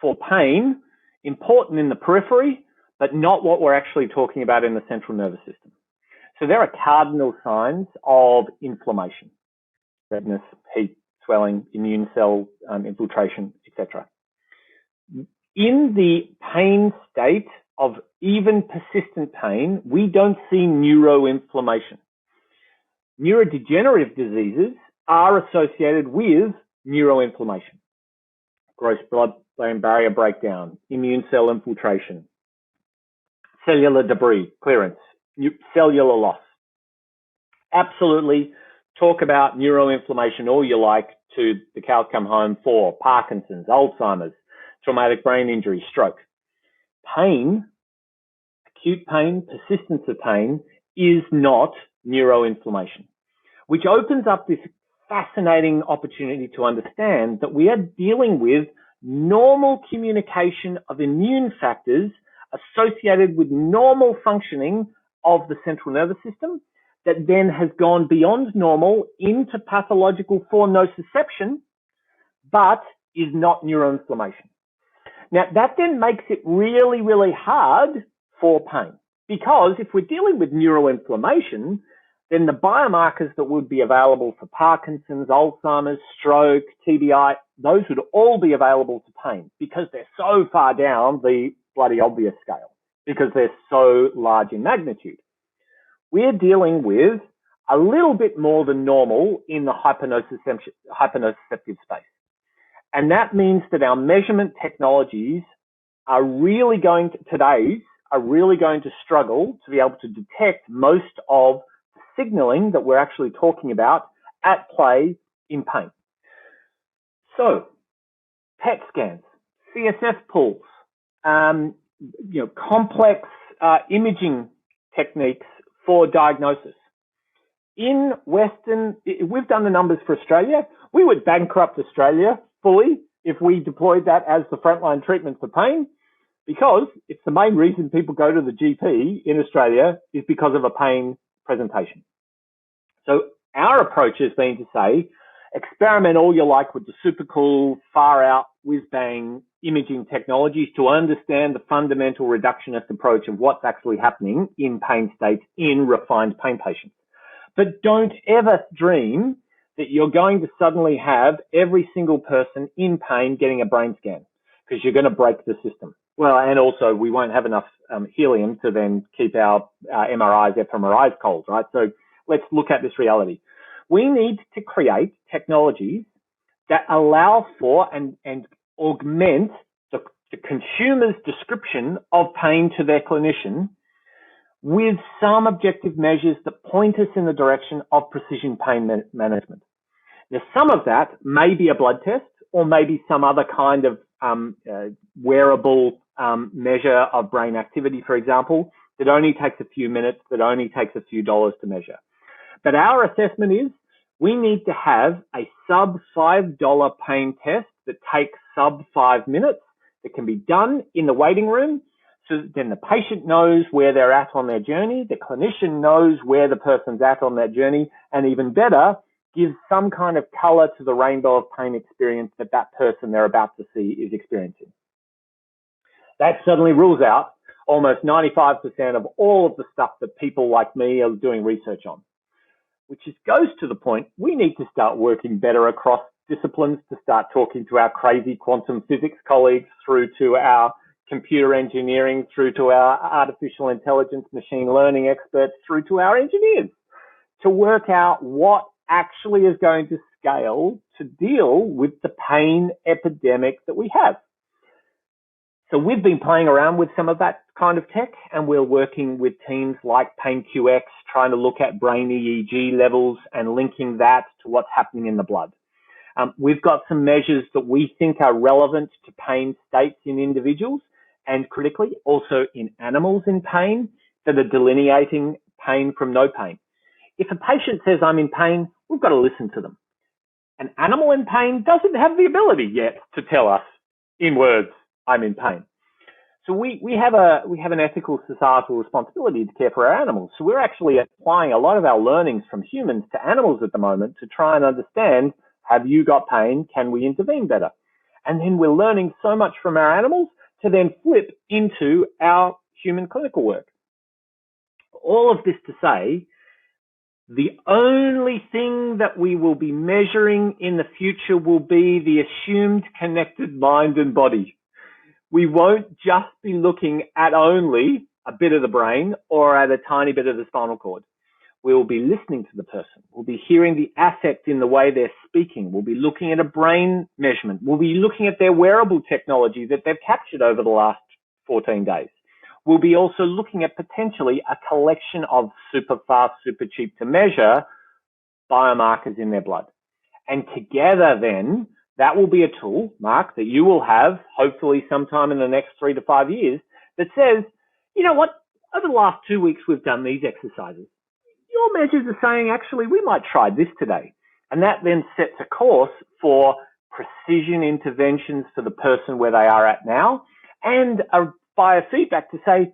for pain, important in the periphery, but not what we're actually talking about in the central nervous system. So there are cardinal signs of inflammation: redness, heat, swelling, immune cell infiltration, etc. In the pain state of even persistent pain, we don't see neuroinflammation. Neurodegenerative diseases are associated with neuroinflammation: gross blood-brain barrier breakdown, immune cell infiltration, cellular debris clearance, cellular loss. Absolutely, talk about neuroinflammation all you like to the cows come home for Parkinson's, Alzheimer's, traumatic brain injury, stroke. Pain, acute pain, persistence of pain is not neuroinflammation, which opens up this fascinating opportunity to understand that we are dealing with normal communication of immune factors associated with normal functioning of the central nervous system that then has gone beyond normal into pathological for nociception, but is not neuroinflammation. Now, that then makes it really, really hard for pain, because if we're dealing with neuroinflammation, then the biomarkers that would be available for Parkinson's, Alzheimer's, stroke, TBI, those would all be available to pain, because they're so far down the bloody obvious scale, because they're so large in magnitude. We're dealing with a little bit more than normal in the hypernociceptive space. And that means that our measurement technologies are really going to struggle to be able to detect most of the signaling that we're actually talking about at play in pain. So, PET scans, CSF pulls, complex imaging techniques for diagnosis. We've done the numbers for Australia. We would bankrupt Australia fully if we deployed that as the frontline treatment for pain, because it's the main reason people go to the GP in Australia is because of a pain presentation. So our approach has been to say, experiment all you like with the super cool, far out, whiz-bang imaging technologies to understand the fundamental reductionist approach of what's actually happening in pain states in refined pain patients. But don't ever dream that you're going to suddenly have every single person in pain getting a brain scan because you're going to break the system. Well, and also we won't have enough helium to then keep our MRIs, fMRIs cold, right? So let's look at this reality. We need to create technologies that allow for and augment the consumer's description of pain to their clinician with some objective measures that point us in the direction of precision pain management. Now, some of that may be a blood test or maybe some other kind of wearable measure of brain activity, for example, that only takes a few minutes, that only takes a few dollars to measure. But our assessment is we need to have a sub $5 pain test that takes sub 5 minutes that can be done in the waiting room, so that then the patient knows where they're at on their journey, the clinician knows where the person's at on that journey, and even better, gives some kind of color to the rainbow of pain experience that that person they're about to see is experiencing. That suddenly rules out almost 95% of all of the stuff that people like me are doing research on, which goes to the point we need to start working better across disciplines, to start talking to our crazy quantum physics colleagues, through to our computer engineering, through to our artificial intelligence, machine learning experts, through to our engineers, to work out what actually is going to scale to deal with the pain epidemic that we have. So we've been playing around with some of that kind of tech, and we're working with teams like PainQX, trying to look at brain EEG levels and linking that to what's happening in the blood. We've got some measures that we think are relevant to pain states in individuals, and critically also in animals in pain, that are delineating pain from no pain. If a patient says, I'm in pain, we've got to listen to them. An animal in pain doesn't have the ability yet to tell us in words, I'm in pain. So we have an ethical societal responsibility to care for our animals. So we're actually applying a lot of our learnings from humans to animals at the moment to try and understand, have you got pain? Can we intervene better? And then we're learning so much from our animals to then flip into our human clinical work. All of this to say, the only thing that we will be measuring in the future will be the assumed connected mind and body. We won't just be looking at only a bit of the brain or at a tiny bit of the spinal cord. We will be listening to the person. We'll be hearing the affect in the way they're speaking. We'll be looking at a brain measurement. We'll be looking at their wearable technology that they've captured over the last 14 days. We'll be also looking at potentially a collection of super fast, super cheap to measure biomarkers in their blood. And together then, that will be a tool, Mark, that you will have hopefully sometime in the next 3 to 5 years that says, you know what, over the last 2 weeks, we've done these exercises. Your measures are saying, actually, we might try this today. And that then sets a course for precision interventions for the person where they are at now, and a biofeedback to say,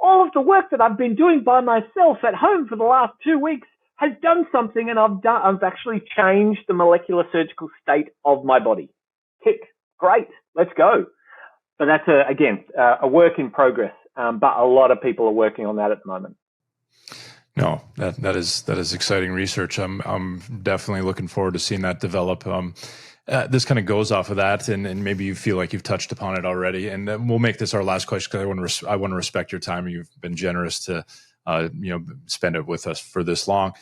all of the work that I've been doing by myself at home for the last 2 weeks has done something, and I've actually changed the molecular surgical state of my body. Tick, great, let's go. But that's, a work in progress, but a lot of people are working on that at the moment. No, that is exciting research. I'm definitely looking forward to seeing that develop. This kind of goes off of that, and maybe you feel like you've touched upon it already. And we'll make this our last question because I want to respect your time. You've been generous to spend it with us for this long.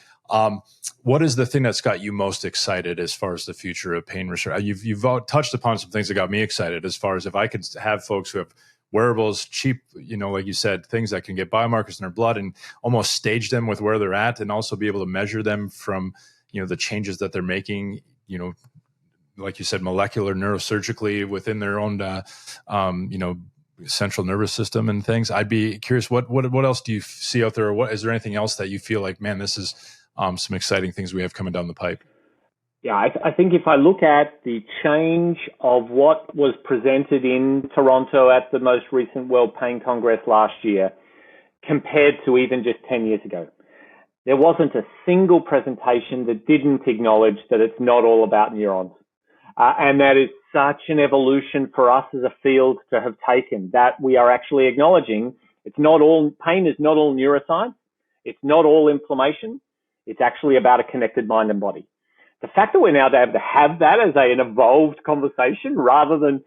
What is the thing that's got you most excited as far as the future of pain research? You've touched upon some things that got me excited as far as if I could have folks who have wearables, cheap, like you said, things that can get biomarkers in their blood and almost stage them with where they're at, and also be able to measure them from, the changes that they're making, like you said, molecular neurosurgically within their own, central nervous system and things. I'd be curious, what else do you see out there? Or is there anything else that you feel like, man, this is some exciting things we have coming down the pipe? Yeah, I think if I look at the change of what was presented in Toronto at the most recent World Pain Congress last year, compared to even just 10 years ago, there wasn't a single presentation that didn't acknowledge that it's not all about neurons. And that is such an evolution for us as a field to have taken, that we are actually acknowledging pain is not all neuroscience. It's not all inflammation. It's actually about a connected mind and body. the fact that we're now able to have that as an evolved conversation rather than,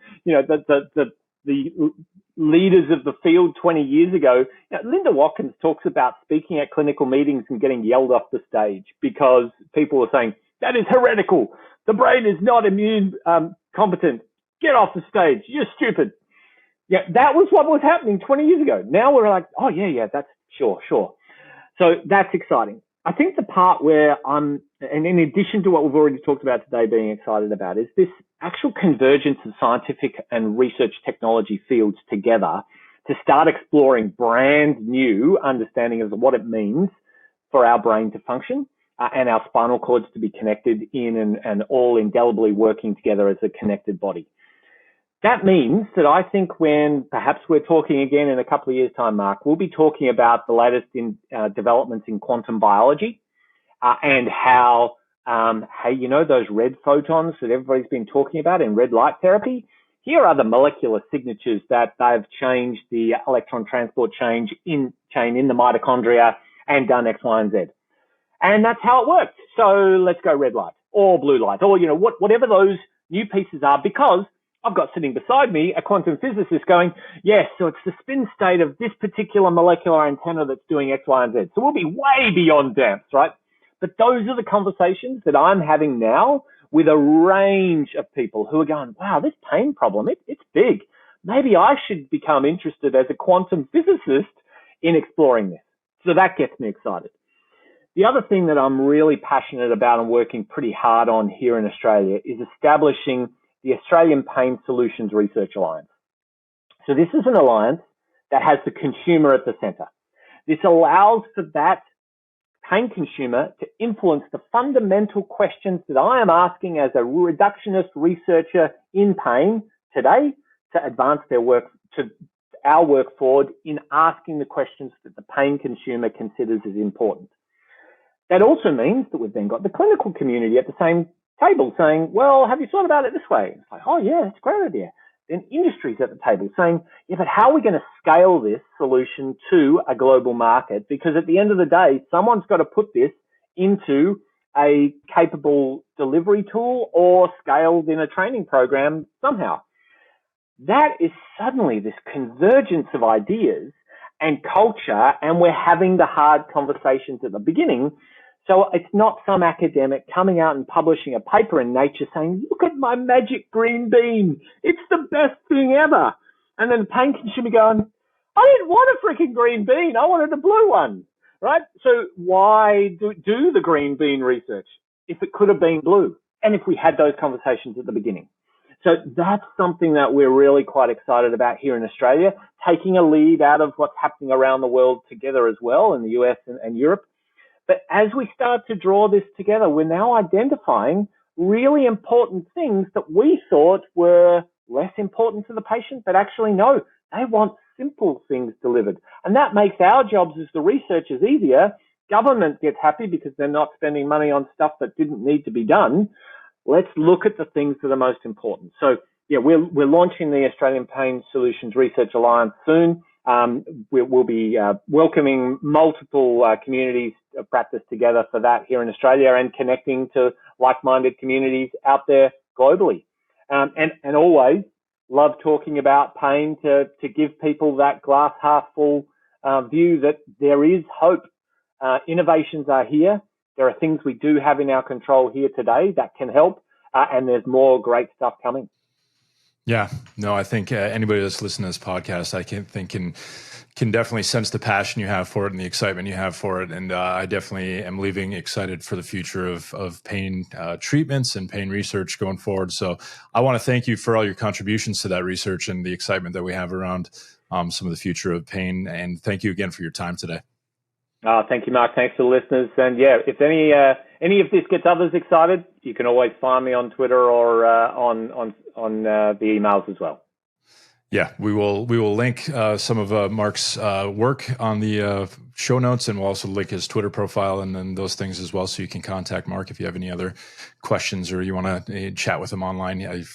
the leaders of the field 20 years ago. Linda Watkins talks about speaking at clinical meetings and getting yelled off the stage because people were saying, that is heretical. The brain is not immune competent. Get off the stage. You're stupid. Yeah, that was what was happening 20 years ago. Now we're like, oh, yeah, that's sure. So that's exciting. I think the part where and in addition to what we've already talked about today being excited about, is this actual convergence of scientific and research technology fields together to start exploring brand new understanding of what it means for our brain to function and our spinal cords to be connected in and all indelibly working together as a connected body. That means that I think when perhaps we're talking again in a couple of years' time, Mark, we'll be talking about the latest in developments in quantum biology and how those red photons that everybody's been talking about in red light therapy, here are the molecular signatures that they've changed the electron transport chain in the mitochondria and done X, Y, and Z. And that's how it works. So let's go red light or blue light or, whatever those new pieces are, because I've got sitting beside me a quantum physicist going, yes, so it's the spin state of this particular molecular antenna that's doing X, Y, and Z. So we'll be way beyond damps, right? But those are the conversations that I'm having now with a range of people who are going, wow, this pain problem, it's big. Maybe I should become interested as a quantum physicist in exploring this. So that gets me excited. The other thing that I'm really passionate about and working pretty hard on here in Australia is establishing the Australian Pain Solutions Research Alliance. So this is an alliance that has the consumer at the center. This allows for that pain consumer to influence the fundamental questions that I am asking as a reductionist researcher in pain today to advance our work forward in asking the questions that the pain consumer considers as important. That also means that we've then got the clinical community at the same table saying, well, have you thought about it this way? It's like, oh yeah, it's a great idea. Then industry's at the table saying, yeah, but how are we going to scale this solution to a global market? Because at the end of the day, someone's got to put this into a capable delivery tool or scaled in a training program somehow. That is suddenly this convergence of ideas and culture, and we're having the hard conversations at the beginning. So it's not some academic coming out and publishing a paper in Nature saying, look at my magic green bean. It's the best thing ever. And then the pain consumer going, I didn't want a freaking green bean. I wanted a blue one, right? So why do the green bean research if it could have been blue? And if we had those conversations at the beginning. So that's something that we're really quite excited about here in Australia, taking a lead out of what's happening around the world together as well in the US and Europe. But as we start to draw this together, we're now identifying really important things that we thought were less important to the patient, but actually no, they want simple things delivered. And that makes our jobs as the researchers easier. Government gets happy because they're not spending money on stuff that didn't need to be done. Let's look at the things that are most important. So yeah, we're launching the Australian Pain Solutions Research Alliance soon. We'll be welcoming multiple communities of practice together for that here in Australia and connecting to like-minded communities out there globally. And always love talking about pain to give people that glass half full view that there is hope. Innovations are here. There are things we do have in our control here today that can help, and there's more great stuff coming. Yeah, no, I think anybody that's listening to this podcast, can definitely sense the passion you have for it and the excitement you have for it. And I definitely am leaving excited for the future of pain treatments and pain research going forward. So I want to thank you for all your contributions to that research and the excitement that we have around some of the future of pain. And thank you again for your time today. Thank you, Mark. Thanks to the listeners. And yeah, if any of this gets others excited, you can always find me on Twitter or on the emails as well. Yeah, we will link some of Mark's work on the show notes, and we'll also link his Twitter profile and then those things as well, so you can contact Mark if you have any other questions or you want to chat with him online.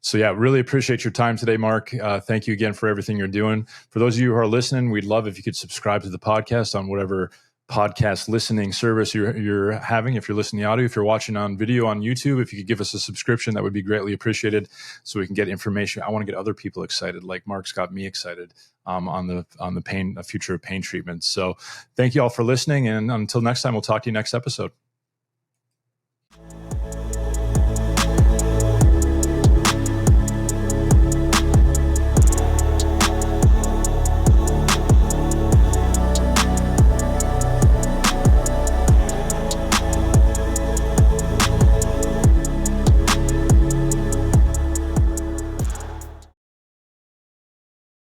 So yeah, really appreciate your time today, Mark. Thank you again for everything you're doing. For those of you who are listening, we'd love if you could subscribe to the podcast on whatever podcast listening service you're having. If you're listening to audio, if you're watching on video on YouTube, if you could give us a subscription, that would be greatly appreciated, so we can get information. I want to get other people excited, like Mark's got me excited on the future of pain treatment. So thank you all for listening, and until next time, we'll talk to you next episode.